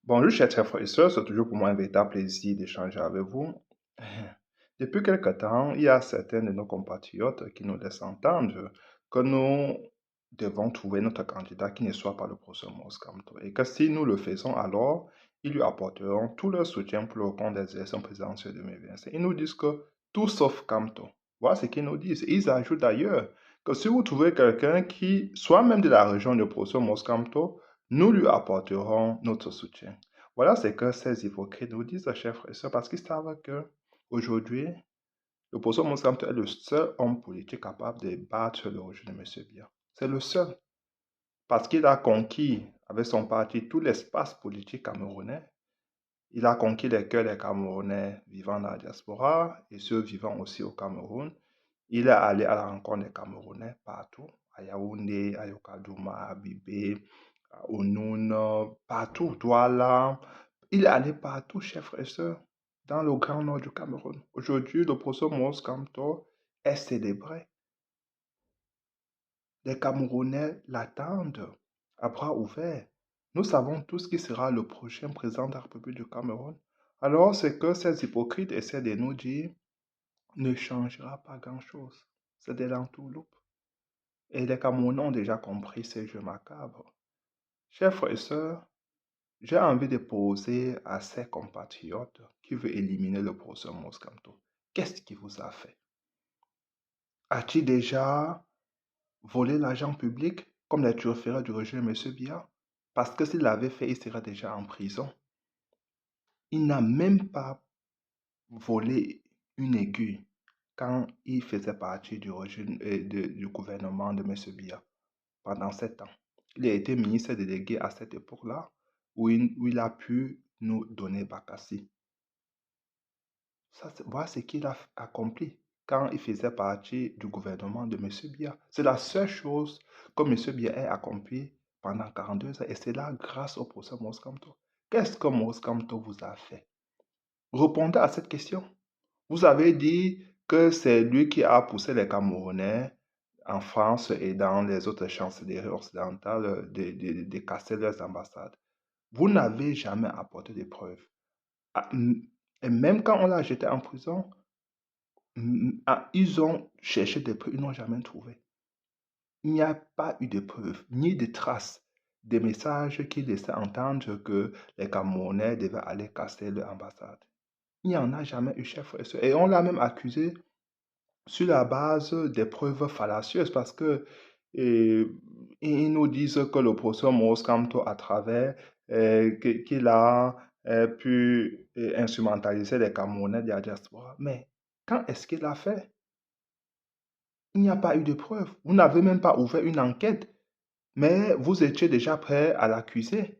Bonjour, chers frères et sœurs, c'est toujours pour moi un véritable plaisir d'échanger avec vous. Depuis quelque temps, il y a certains de nos compatriotes qui nous laissent entendre que nous devons trouver notre candidat qui ne soit pas le professeur Moscato et que si nous le faisons, alors ils lui apporteront tout leur soutien pour le compte des élections présidentielles 2025. Ils nous disent que tout sauf Camto. Voilà ce qu'ils nous disent. Ils ajoutent d'ailleurs que si vous trouvez quelqu'un qui soit même de la région de professeur Moscato, nous lui apporterons notre soutien. Voilà ce que ces hypocrites nous disent, chers frères et sœurs, parce qu'ils savent que aujourd'hui, le professeur Moscato est le seul homme politique capable de battre le régime de M. Biya. C'est le seul. Parce qu'il a conquis, avec son parti, tout l'espace politique camerounais. Il a conquis les cœurs des Camerounais vivant dans la diaspora et ceux vivant aussi au Cameroun. Il est allé à la rencontre des Camerounais partout, à Yaoundé, à Yokadouma, à Bibé, à Ounoun, partout, Douala. Il est allé partout, chers frères et sœurs, dans le grand nord du Cameroun. Aujourd'hui, le professeur Mose Kamto est célébré. Les Camerounais l'attendent à bras ouverts. Nous savons tous qui sera le prochain président de la République du Cameroun. Alors, ce que ces hypocrites essaient de nous dire ne changera pas grand-chose. C'est des l'entourloupe. Et les Camerounais ont déjà compris ces jeux macabres. Chers frères et sœurs, j'ai envie de poser à ces compatriotes qui veulent éliminer le professeur Moscato. Qu'est-ce qu'il vous a fait? A-t-il déjà volé l'argent public comme les turférets du régime de M. Biya? Parce que s'il l'avait fait, il serait déjà en prison. Il n'a même pas volé une aiguille quand il faisait partie du régime du gouvernement de M. Biya pendant 7 ans. Il a été ministre délégué à cette époque-là où il a pu nous donner Bakassi. Voilà ce qu'il a accompli quand il faisait partie du gouvernement de M. Biya. C'est la seule chose que M. Biya ait accompli pendant 42 ans et c'est là grâce au procès Moscato. Qu'est-ce que Moscato vous a fait? Répondez à cette question. Vous avez dit que c'est lui qui a poussé les Camerounais en France et dans les autres chancelleries occidentales de casser leurs ambassades. Vous n'avez jamais apporté de preuves. Et même quand on l'a jeté en prison, ils ont cherché des preuves, ils n'ont jamais trouvé. Il n'y a pas eu de preuves, ni de traces des messages qui laissaient entendre que les Camerounais devaient aller casser leur ambassade. Il n'y en a jamais eu, chef. Et on l'a même accusé sur la base des preuves fallacieuses parce que ils nous disent que le professeur Maurice Kamto, à travers qu'il a pu instrumentaliser les Camerounais de la diaspora. Mais quand est-ce qu'il l'a fait? Il n'y a pas eu de preuves. Vous n'avez même pas ouvert une enquête, mais vous étiez déjà prêt à l'accuser.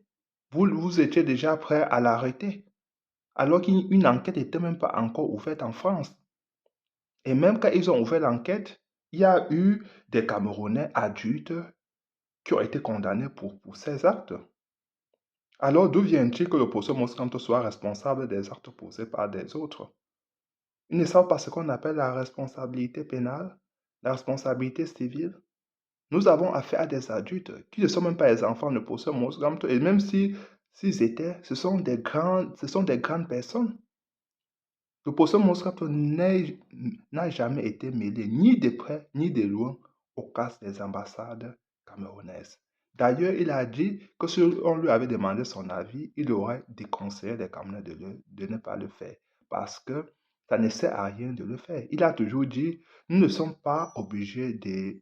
Vous étiez déjà prêt à l'arrêter, alors qu'une enquête n'était même pas encore ouverte en France. Et même quand ils ont ouvert l'enquête, il y a eu des Camerounais adultes qui ont été condamnés pour ces actes. Alors d'où vient-il que le professeur Moscato soit responsable des actes posés par des autres? Ils ne savent pas ce qu'on appelle la responsabilité pénale, la responsabilité civile. Nous avons affaire à des adultes qui ne sont même pas les enfants de professeur Moscato. Et même s'ils étaient, ce sont des grandes personnes. Le professeur Moscato n'a jamais été mêlé, ni de près, ni de loin, au cas des ambassades camerounaises. D'ailleurs, il a dit que si on lui avait demandé son avis, il aurait déconseillé les Camerounais de ne pas le faire, parce que ça ne sert à rien de le faire. Il a toujours dit, nous ne sommes pas obligés de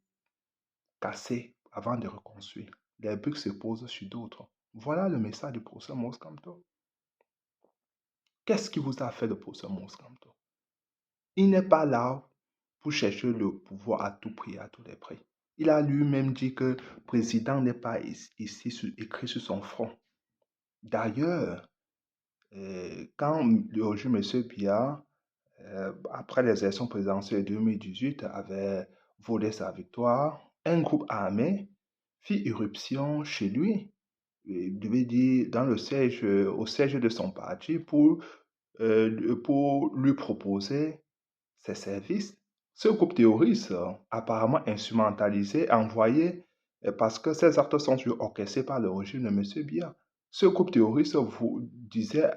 casser avant de reconstruire. Les briques se posent sur d'autres. Voilà le message du professeur Moscato. Qu'est-ce qui vous a fait le professeur Moscato? Il n'est pas là pour chercher le pouvoir à tout prix, à tous les prix. Il a lui-même dit que président n'est pas ici écrit sur son front. D'ailleurs, quand le régime M. Biya, après les élections présidentielles de 2018, avait volé sa victoire, un groupe armé fit irruption chez lui, il devait dire dans le siège, au siège de son parti pour lui proposer ses services. Ce groupe terroriste, apparemment instrumentalisé, envoyé, parce que ces actes sont orchestrés par le régime de M. Biya. Ce groupe terroriste vous disait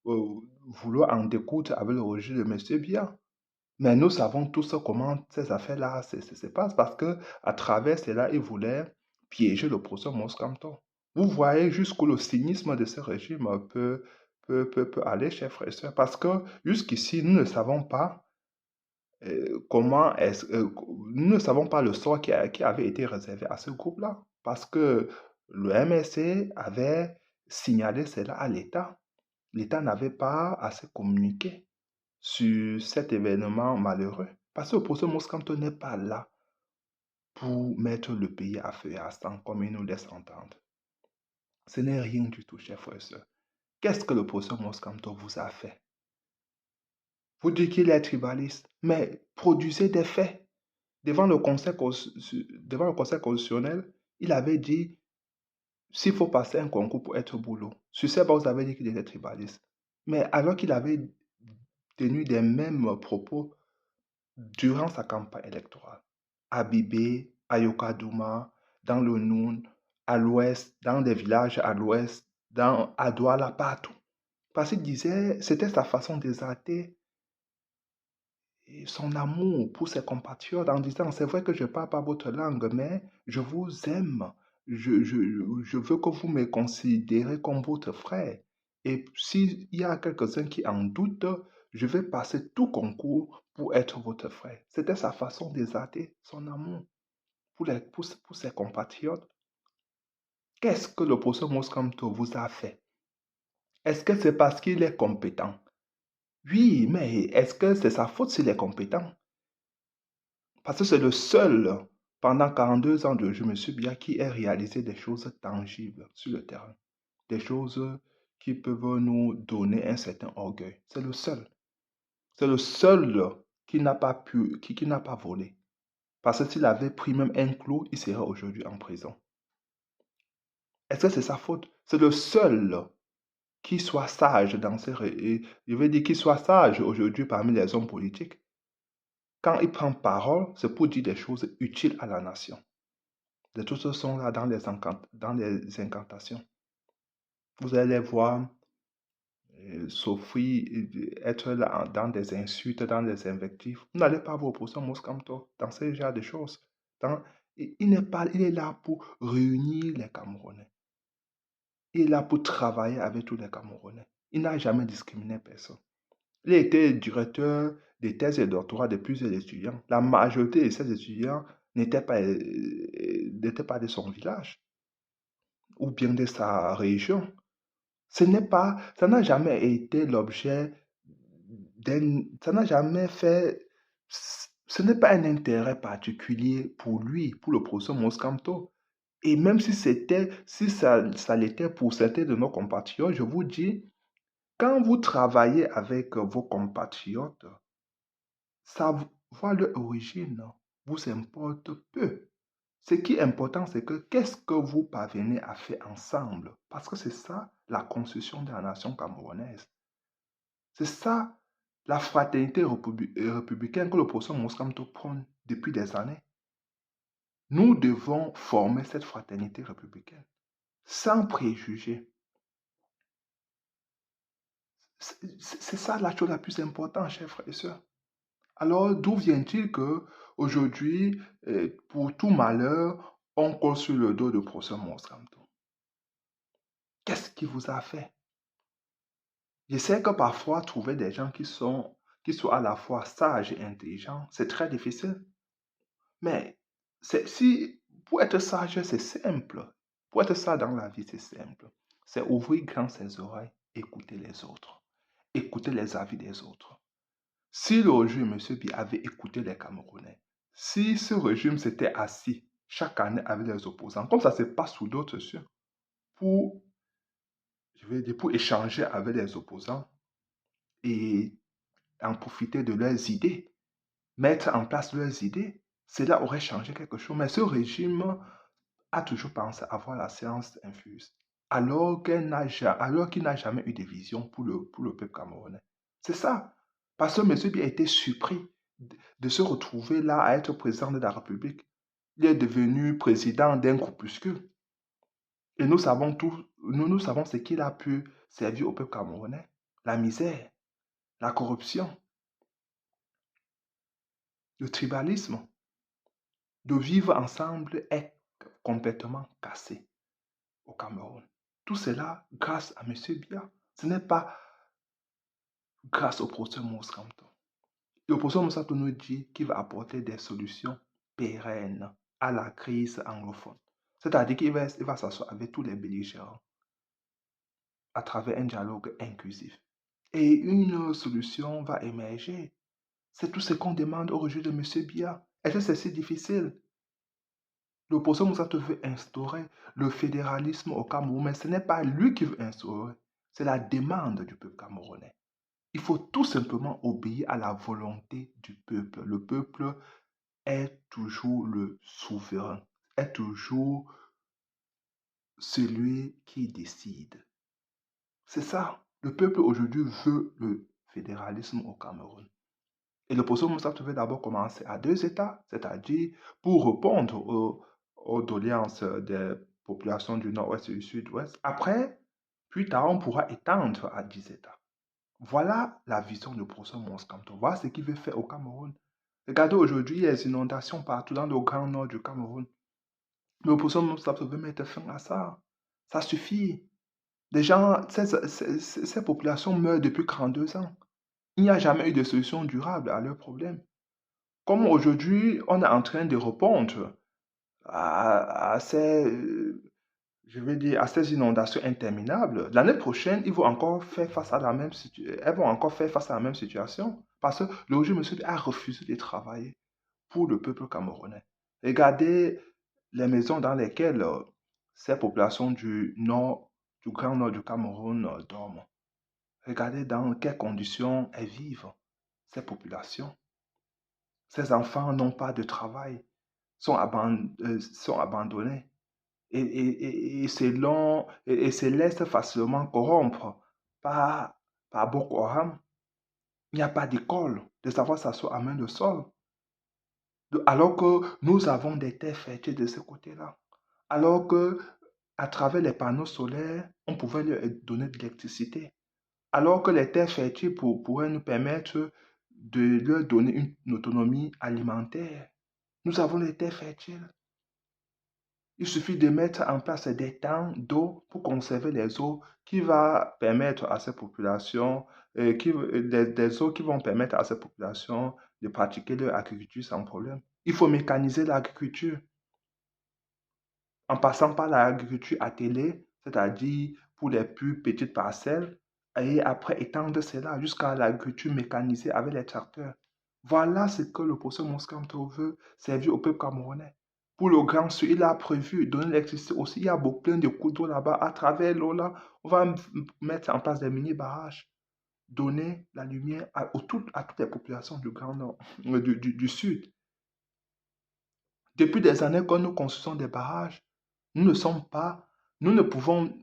vouloir en découdre avec le régime de M. Biya. Mais nous savons tous comment ces affaires-là se passent parce que à travers cela, ils voulaient piéger le professeur Moscato. Vous voyez jusqu'où le cynisme de ce régime peut aller, chers frères et sœurs, parce que jusqu'ici, nous ne savons pas comment est-ce, nous ne savons pas le sort qui avait été réservé à ce groupe-là, parce que le MSC avait signalé cela à l'État. L'État n'avait pas assez communiqué sur cet événement malheureux. Parce que le professeur Moscato n'est pas là pour mettre le pays à feu et à sang, comme il nous laisse entendre. Ce n'est rien du tout, chers frères et sœurs. Qu'est-ce que le professeur Moscato vous a fait? Vous dites qu'il est tribaliste, mais produisez des faits. Devant le conseil constitutionnel, il avait dit s'il faut passer un concours pour être boulot. Sur ces bases, vous avez dit qu'il était tribaliste. Mais alors qu'il avait tenu des mêmes propos durant sa campagne électorale, à Bibé, à Yokadouma, dans le Noun, à l'ouest, dans des villages à l'ouest, à Douala, partout. Parce qu'il disait, c'était sa façon d'exalter son amour pour ses compatriotes en disant, c'est vrai que je ne parle pas votre langue, mais je vous aime. Je veux que vous me considérez comme votre frère. Et s'il y a quelques-uns qui en doutent, je vais passer tout concours pour être votre frère. C'était sa façon d'exalter son amour pour ses compatriotes. Qu'est-ce que le professeur Moscato vous a fait? Est-ce que c'est parce qu'il est compétent? Oui, mais est-ce que c'est sa faute s'il est compétent? Parce que c'est le seul, pendant 42 ans de M. Biya, qui ait réalisé des choses tangibles sur le terrain. Des choses qui peuvent nous donner un certain orgueil. C'est le seul. C'est le seul qui n'a pas qui n'a pas volé. Parce que s'il avait pris même un clou, il serait aujourd'hui en prison. Est-ce que c'est sa faute? C'est le seul qui soit sage dans je veux dire qu'il soit sage aujourd'hui parmi les hommes politiques. Quand il prend parole, c'est pour dire des choses utiles à la nation. Les autres sont là dans les incantations. Vous allez voir Sophie être là dans des insultes, dans des invectives. Vous n'allez pas voir pour ça Moscato dans ce genre de choses. Il est là pour réunir les Camerounais. Il est là pour travailler avec tous les Camerounais. Il n'a jamais discriminé personne. Il était directeur des thèses et doctorats de plusieurs étudiants. La majorité de ces étudiants n'étaient pas de son village ou bien de sa région. Ça n'a jamais été l'objet ça n'a jamais fait, ce n'est pas un intérêt particulier pour lui, pour le professeur Moscato. Et même si ça l'était pour certains de nos compatriotes, je vous dis, quand vous travaillez avec vos compatriotes, savoir leur origine vous importe peu. Ce qui est important, c'est que qu'est-ce que vous parvenez à faire ensemble? Parce que c'est ça la construction de la nation camerounaise. C'est ça la fraternité républicaine que le professeur Moscato prône depuis des années. Nous devons former cette fraternité républicaine sans préjugés. C'est ça la chose la plus importante, chers frères et sœurs. Alors, d'où vient-il que aujourd'hui, pour tout malheur, on colle sur le dos de professeur Moscato? Qu'est-ce qui vous a fait? Je sais que parfois, trouver des gens qui sont à la fois sages et intelligents, c'est très difficile. Mais pour être sage, c'est simple. Pour être sage dans la vie, c'est simple. C'est ouvrir grand ses oreilles, écouter les autres, écouter les avis des autres. Si le régime, M. Biya, avait écouté les Camerounais, si ce régime s'était assis chaque année avec les opposants, comme ça se passe sous d'autres cieux, pour, je vais dire, pour échanger avec les opposants et en profiter de leurs idées, mettre en place leurs idées, cela aurait changé quelque chose. Mais ce régime a toujours pensé avoir la science infuse, alors qu'il n'a jamais eu de vision pour le peuple camerounais. C'est ça. Parce que M. Biya a été surpris de se retrouver là à être président de la République. Il est devenu président d'un groupuscule. Et nous savons tous nous savons ce qu'il a pu servir au peuple camerounais. La misère, la corruption, le tribalisme. De vivre ensemble est complètement cassé au Cameroun. Tout cela grâce à M. Biya. Ce n'est pas grâce au professeur Moussa Kamto. Le professeur Moussa Kamto nous dit qu'il va apporter des solutions pérennes à la crise anglophone. C'est-à-dire qu'il va s'asseoir avec tous les belligérants à travers un dialogue inclusif. Et une solution va émerger. C'est tout ce qu'on demande au régime de M. Biya. Est-ce que c'est si difficile? Le professeur Moussa Kamto veut instaurer le fédéralisme au Cameroun, mais ce n'est pas lui qui veut instaurer, c'est la demande du peuple camerounais. Il faut tout simplement obéir à la volonté du peuple. Le peuple est toujours le souverain, est toujours celui qui décide. C'est ça. Le peuple aujourd'hui veut le fédéralisme au Cameroun. Et le professeur Moussa Kamto veut d'abord commencer à 2 États, c'est-à-dire pour répondre aux doléances des populations du nord-ouest et du sud-ouest. Après, plus tard, on pourra étendre à 10 États. Voilà la vision du professeur Moussa Kamto. Voilà ce qu'il veut faire au Cameroun. Regardez aujourd'hui, il y a des inondations partout dans le grand nord du Cameroun. Le professeur Moussa Kamto veut mettre fin à ça. Ça suffit. Les gens, ces populations meurent depuis 42 ans. Il n'y a jamais eu de solution durable à leurs problèmes. Comme aujourd'hui, on est en train de répondre à je veux dire, à ces inondations interminables, l'année prochaine, ils vont encore faire face à elles vont encore faire face à la même situation parce que le régime monsieur a refusé de travailler pour le peuple camerounais. Regardez les maisons dans lesquelles ces populations du nord, du grand nord du Cameroun dorment. Regardez dans quelles conditions elles vivent, ces populations. Ces enfants n'ont pas de travail, sont abandonnés et se laissent facilement corrompre par, par Boko Haram. Il n'y a pas d'école, de savoir s'asseoir à main de sol. Alors que nous avons des terres fertiles de ce côté-là. Alors que à travers les panneaux solaires, on pouvait leur donner de l'électricité. Alors que les terres fertiles pourraient nous permettre de leur donner une autonomie alimentaire. Nous avons les terres fertiles. Il suffit de mettre en place des temps d'eau pour conserver les eaux qui va permettre à ces populations, des eaux qui vont permettre à ces populations de pratiquer leur agriculture sans problème. Il faut mécaniser l'agriculture en passant par l'agriculture attelée, c'est-à-dire pour les plus petites parcelles, et après étendre cela jusqu'à l'agriculture mécanisée avec les tracteurs. Voilà ce que le professeur Moussa Kamto veut servir au peuple camerounais. Pour le Grand Sud, il a prévu donner l'électricité aussi. Il y a beaucoup plein de coups d'eau là-bas. À travers l'eau là, on va mettre en place des mini-barrages, donner la lumière à toutes les populations du Grand Nord, du Sud. Depuis des années que nous construisons des barrages, nous ne sommes pas, nous ne pouvons,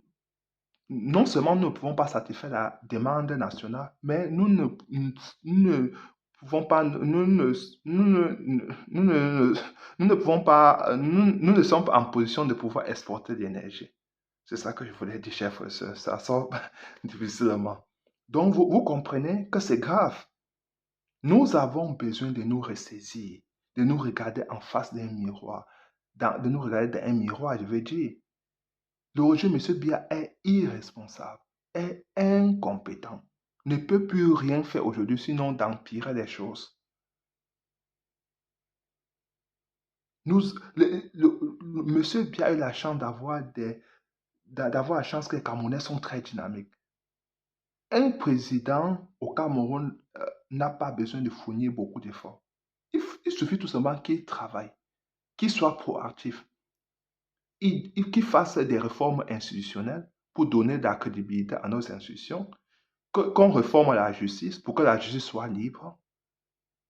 non seulement nous ne pouvons pas satisfaire la demande nationale, mais nous ne pouvons pas, nous ne pouvons pas, nous ne sommes pas en position de pouvoir exporter de l'énergie. C'est ça que je voulais dire, chef, ça sort difficilement. Donc, vous comprenez que c'est grave. Nous avons besoin de nous ressaisir, de nous regarder en face d'un miroir, de nous regarder dans un miroir, je veux dire. Le régime M. Biya est irresponsable, est incompétent, ne peut plus rien faire aujourd'hui sinon d'empirer les choses. M. Biya a eu la chance d'avoir la chance que les Camerounais sont très dynamiques. Un président au Cameroun n'a pas besoin de fournir beaucoup d'efforts. Il suffit tout simplement qu'il travaille, qu'il soit proactif, qu'il fasse des réformes institutionnelles pour donner de la crédibilité à nos institutions, qu'on réforme la justice pour que la justice soit libre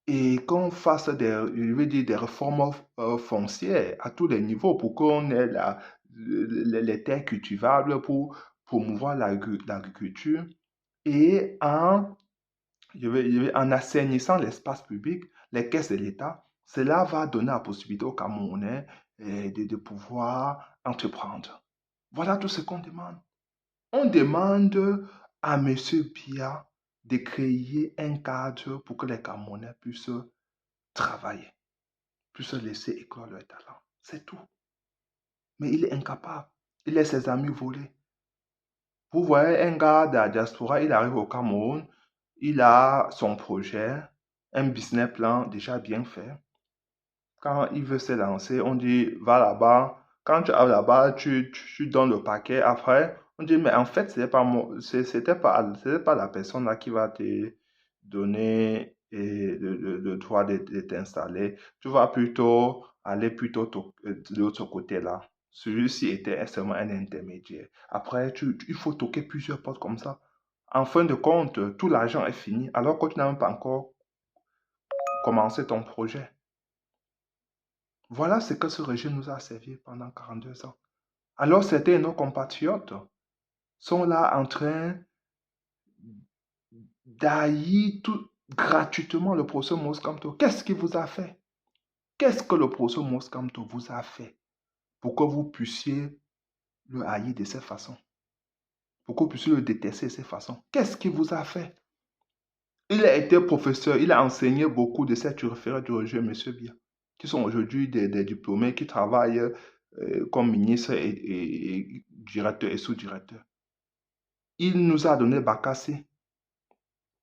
et qu'on fasse des réformes foncières à tous les niveaux pour qu'on ait les terres cultivables pour promouvoir l'agriculture et en assainissant l'espace public, les caisses de l'État, cela va donner la possibilité aux Camerounais de pouvoir entreprendre. Voilà tout ce qu'on demande. On demande à M. Biya de créer un cadre pour que les Camerounais puissent travailler, puissent laisser éclore leur talent. C'est tout. Mais il est incapable. Il laisse ses amis voler. Vous voyez un gars de la diaspora, il arrive au Cameroun, il a son projet, un business plan déjà bien fait. Quand il veut se lancer, on dit, va là-bas. Quand tu arrives là-bas, tu donnes le paquet. Après, on dit, mais en fait, c'était pas la personne là qui va te donner le droit de t'installer. Tu vas plutôt aller de l'autre côté là. Celui-ci était seulement un intermédiaire. Après, il faut toquer plusieurs portes comme ça. En fin de compte, tout l'argent est fini alors que tu n'as même pas encore commencé ton projet. Voilà ce que ce régime nous a servi pendant 42 ans. Alors certains de nos compatriotes sont là en train d'haïr tout gratuitement le professeur Maurice Kamto. Qu'est-ce qu'il vous a fait? Qu'est-ce que le professeur Maurice Kamto vous a fait pour que vous puissiez le haïr de cette façon? Pour que vous puissiez le détester de cette façon? Qu'est-ce qu'il vous a fait? Il a été professeur, il a enseigné beaucoup de ces turférés du régime, M. Biya, qui sont aujourd'hui des diplômés qui travaillent comme ministre et directeur et sous-directeur. Il nous a donné Bakassi.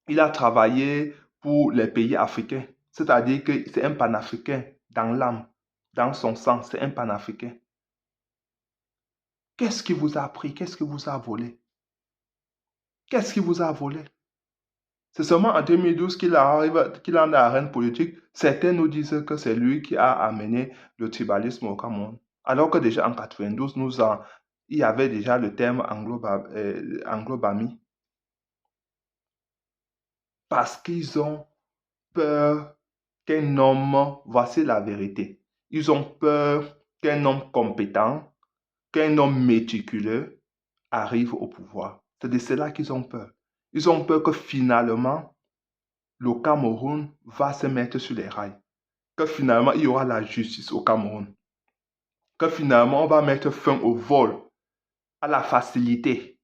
Il a travaillé pour les pays africains. C'est-à-dire que c'est un panafricain dans l'âme, dans son sang, c'est un panafricain. Qu'est-ce qui vous a appris? Qu'est-ce qui vous a volé? Qu'est-ce qui vous a volé? C'est seulement en 2012 qu'il en est à l'arène politique. Certains nous disent que c'est lui qui a amené le tribalisme au Cameroun. Alors que déjà en 92, il y avait déjà le terme anglo-bami. Parce qu'ils ont peur qu'un homme, voici la vérité, ils ont peur qu'un homme compétent, qu'un homme méticuleux arrive au pouvoir. C'est de cela qu'ils ont peur. Ils ont peur que finalement, le Cameroun va se mettre sur les rails. Que finalement, il y aura la justice au Cameroun. Que finalement, on va mettre fin au vol, à la facilité.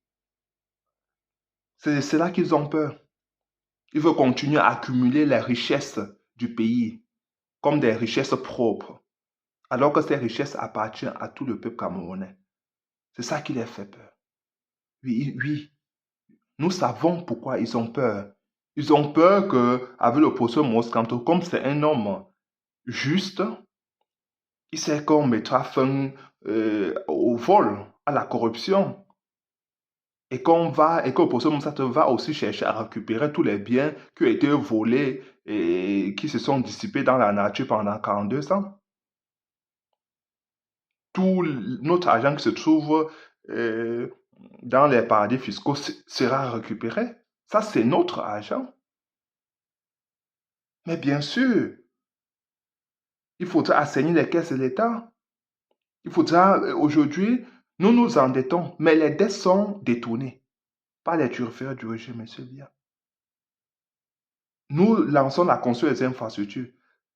C'est de cela qu'ils ont peur. Ils veulent continuer à accumuler les richesses du pays comme des richesses propres, alors que ces richesses appartiennent à tout le peuple camerounais. C'est ça qui les fait peur. Oui, oui, nous savons pourquoi ils ont peur. Ils ont peur qu'avec le professeur Maurice Kamto, comme c'est un homme juste, il sait qu'on mettra fin au vol, à la corruption. Et que le professeur Moussa va aussi chercher à récupérer tous les biens qui ont été volés et qui se sont dissipés dans la nature pendant 42 ans. Tout notre argent qui se trouve dans les paradis fiscaux sera récupéré. Ça, c'est notre argent. Mais bien sûr, il faudra assainir les caisses de l'État. Il faudra, aujourd'hui, nous nous endettons, mais les dettes sont détournées par les turfeurs du régime, M. Biya. Nous lançons la construction des infrastructures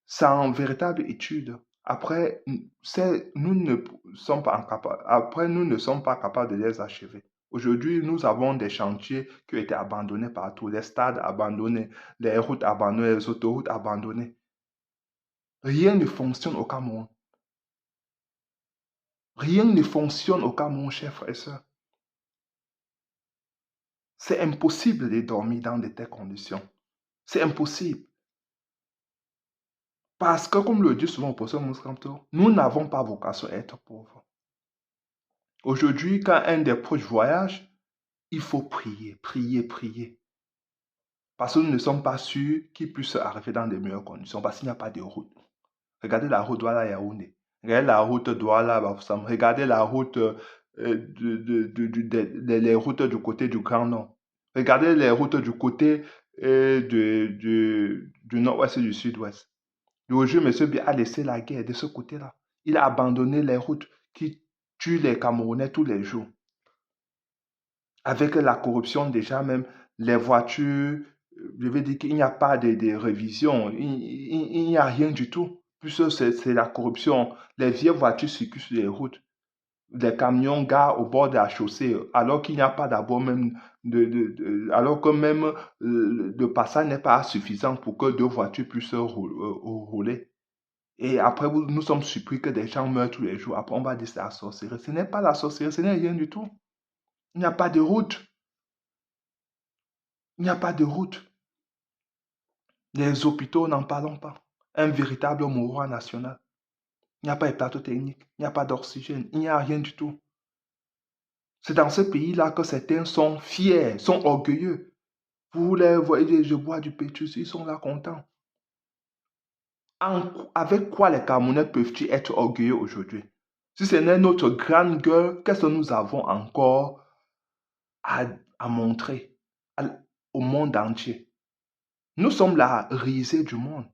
sans véritable étude. Après, nous ne sommes pas capables de les achever. Aujourd'hui, nous avons des chantiers qui ont été abandonnés partout, les stades abandonnés, les routes abandonnées, les autoroutes abandonnées. Rien ne fonctionne au Cameroun. Rien ne fonctionne au Cameroun, chers frères et sœurs. C'est impossible de dormir dans de telles conditions. C'est impossible. Parce que, comme le dit souvent le professeur Maurice Kamto, nous n'avons pas vocation à être pauvres. Aujourd'hui, quand un des proches voyage, il faut prier, prier, prier. Parce que nous ne sommes pas sûrs qu'il puisse arriver dans de meilleures conditions, parce qu'il n'y a pas de route. Regardez la route Douala-Yaoundé. Regardez la route Douala-Bafoussam. Regardez la route, les routes du côté du Grand Nord. Regardez les routes du côté du nord-ouest et du sud-ouest. Le régime, M. Biya, a laissé la guerre de ce côté-là. Il a abandonné les routes qui tuent les Camerounais tous les jours. Avec la corruption, déjà même, les voitures, je veux dire qu'il n'y a pas de révision, il n'y a rien du tout. Puisque c'est la corruption. Les vieilles voitures circulent sur les routes. des camions garent au bord de la chaussée, alors qu'il n'y a pas d'abord même, alors que même le passage n'est pas suffisant pour que deux voitures puissent rouler. Et après, nous sommes surpris que des gens meurent tous les jours. Après, on va dire c'est la sorcellerie. Ce n'est pas la sorcellerie, ce n'est rien du tout. Il n'y a pas de route. Il n'y a pas de route. Les hôpitaux, n'en parlons pas. Un véritable mouroir national. Il n'y a pas de plateau technique. Il n'y a pas d'oxygène. Il n'y a rien du tout. C'est dans ce pays-là que certains sont fiers, sont orgueilleux. Vous les voyez, je bois du pétrus, ils sont là contents. Avec quoi les Camerounais peuvent-ils être orgueilleux aujourd'hui? Si ce n'est notre grande gueule, qu'est-ce que nous avons encore à montrer au monde entier? Nous sommes la risée du monde.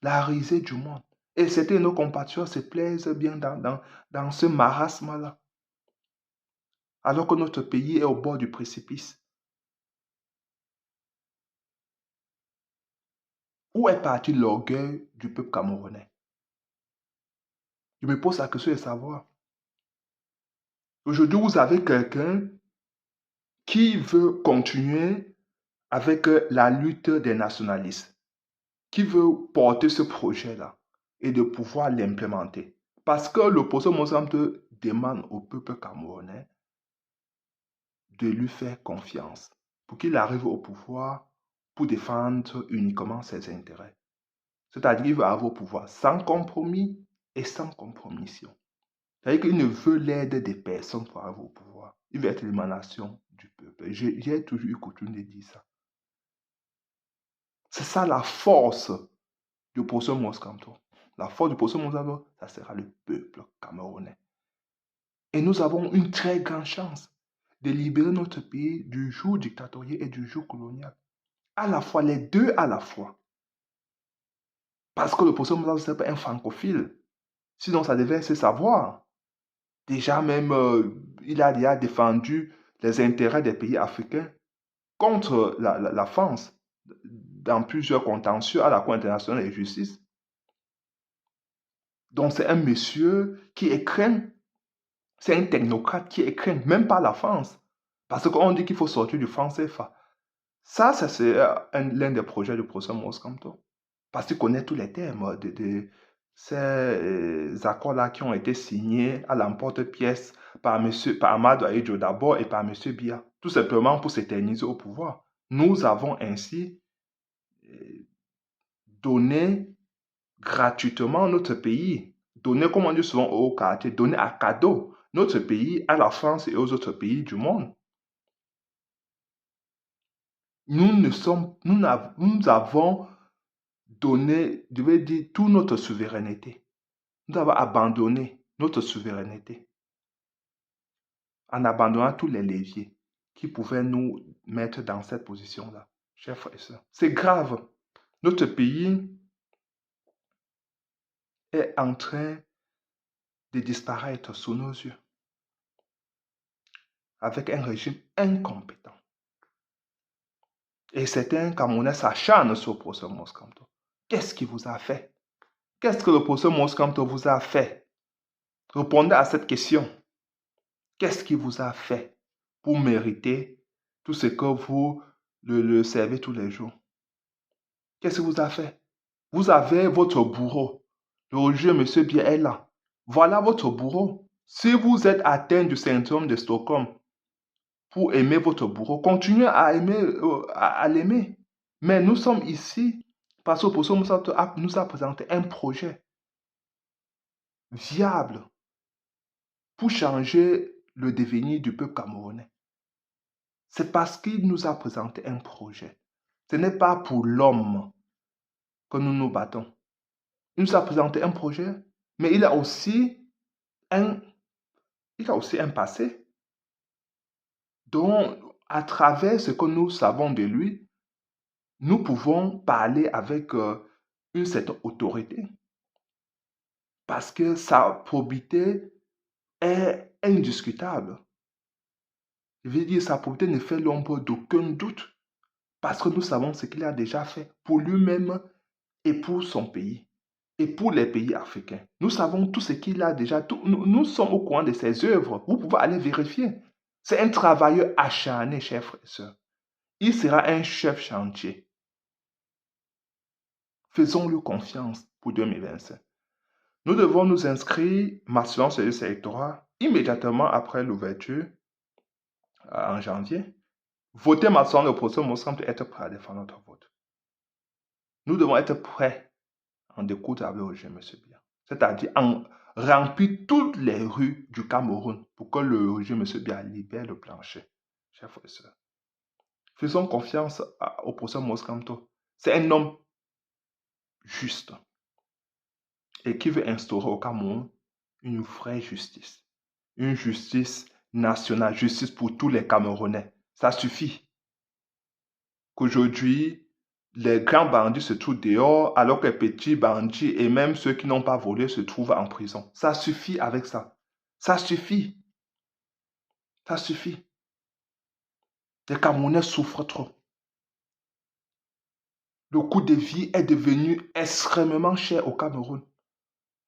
La risée du monde. Et certains de nos compatriotes se plaisent bien dans ce marasme-là. Alors que notre pays est au bord du précipice. Où est parti l'orgueil du peuple camerounais? Je me pose la question de savoir. Aujourd'hui, vous avez quelqu'un qui veut continuer avec la lutte des nationalistes, qui veut porter ce projet-là et de pouvoir l'implémenter. Parce que l'opposition Mozambique demande au peuple camerounais de lui faire confiance pour qu'il arrive au pouvoir pour défendre uniquement ses intérêts. C'est-à-dire qu'il veut avoir au pouvoir sans compromis et sans compromission. C'est-à-dire qu'il ne veut l'aide des personnes pour arriver au pouvoir. Il veut être l'émanation du peuple. J'ai toujours eu coutume de dire ça. C'est ça la force du procès Moscanto. La force du procès Moscanto, ça sera le peuple camerounais. Et nous avons une très grande chance de libérer notre pays du joug dictatorial et du joug colonial. À la fois, les deux à la fois. Parce que le procès Moscanto, ce n'est pas un francophile. Sinon, ça devait se savoir. Déjà même, il a déjà défendu les intérêts des pays africains contre la France dans plusieurs contentieux à la Cour internationale de justice. Donc c'est un monsieur qui est craint, c'est un technocrate qui est craint, même par la France. Parce qu'on dit qu'il faut sortir du franc CFA. Ça c'est l'un des projets du procès Moscanto. Parce qu'il connaît tous les termes de ces accords-là qui ont été signés à l'emporte-pièce par Amadou Ahidjo d'abord et par M. Biya, tout simplement pour s'éterniser au pouvoir. Nous avons ainsi donné gratuitement notre pays, donné, comme on dit souvent au quartier, donné à cadeau notre pays à la France et aux autres pays du monde. Nous avons donné, je vais dire, toute notre souveraineté. Nous avons abandonné notre souveraineté en abandonnant tous les leviers qui pouvaient nous mettre dans cette position-là, chers frères et sœurs. C'est grave. Notre pays est en train de disparaître sous nos yeux avec un régime incompétent. Et certains Camerounais s'acharnent sur le procès Moscanto. Qu'est-ce qu'il vous a fait? Qu'est-ce que le procès Moscanto vous a fait? Répondez à cette question. Qu'est-ce qu'il vous a fait pour mériter tout ce que vous le servez tous les jours? Qu'est-ce qu'il vous a fait? Vous avez votre bourreau. Le juge, M. Biya, est là. Voilà votre bourreau. Si vous êtes atteint du syndrome de Stockholm, pour aimer votre bourreau, continuez à aimer, à l'aimer. Mais nous sommes ici parce que le professeur Moussa nous a présenté un projet viable pour changer le devenir du peuple camerounais. C'est parce qu'il nous a présenté un projet. Ce n'est pas pour l'homme que nous nous battons. Il nous a présenté un projet, mais il a aussi un passé. Donc, à travers ce que nous savons de lui, nous pouvons parler avec une certaine autorité. Parce que sa probité est indiscutable. Je veux dire, sa probité ne fait l'ombre d'aucun doute. Parce que nous savons ce qu'il a déjà fait pour lui-même et pour son pays. et pour les pays africains. Nous savons tout ce qu'il a déjà. Nous sommes au courant de ses œuvres. Vous pouvez aller vérifier. C'est un travailleur acharné, chers frères et sœurs. Il sera un chef chantier. Faisons-lui confiance pour 2025. Nous devons nous inscrire massivement sur ce électorat immédiatement après l'ouverture en janvier. Voter massivement le procès Moscam pour être prêt à défendre notre vote. Nous devons être prêts en découdre avec Roger M. Biya. C'est-à-dire en remplir toutes les rues du Cameroun pour que le Roger M. Biya libère le plancher. Chers frères et sœurs, faisons confiance au procès Moscamto. C'est un homme juste et qui veut instaurer au Cameroun une vraie justice. Une justice nationale, justice pour tous les Camerounais. Ça suffit qu'aujourd'hui, les grands bandits se trouvent dehors, alors que les petits bandits et même ceux qui n'ont pas volé se trouvent en prison. Ça suffit avec ça. Ça suffit. Ça suffit. Les Camerounais souffrent trop. Le coût de vie est devenu extrêmement cher au Cameroun.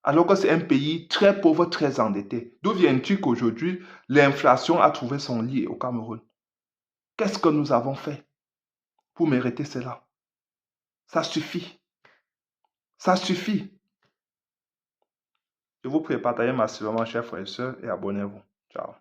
Alors que c'est un pays très pauvre, très endetté. D'où vient-il qu'aujourd'hui, l'inflation a trouvé son lit au Cameroun? Qu'est-ce que nous avons fait pour mériter cela? Ça suffit. Ça suffit. Je vous prie de partager massivement, chers frères et sœurs, et abonnez-vous. Ciao.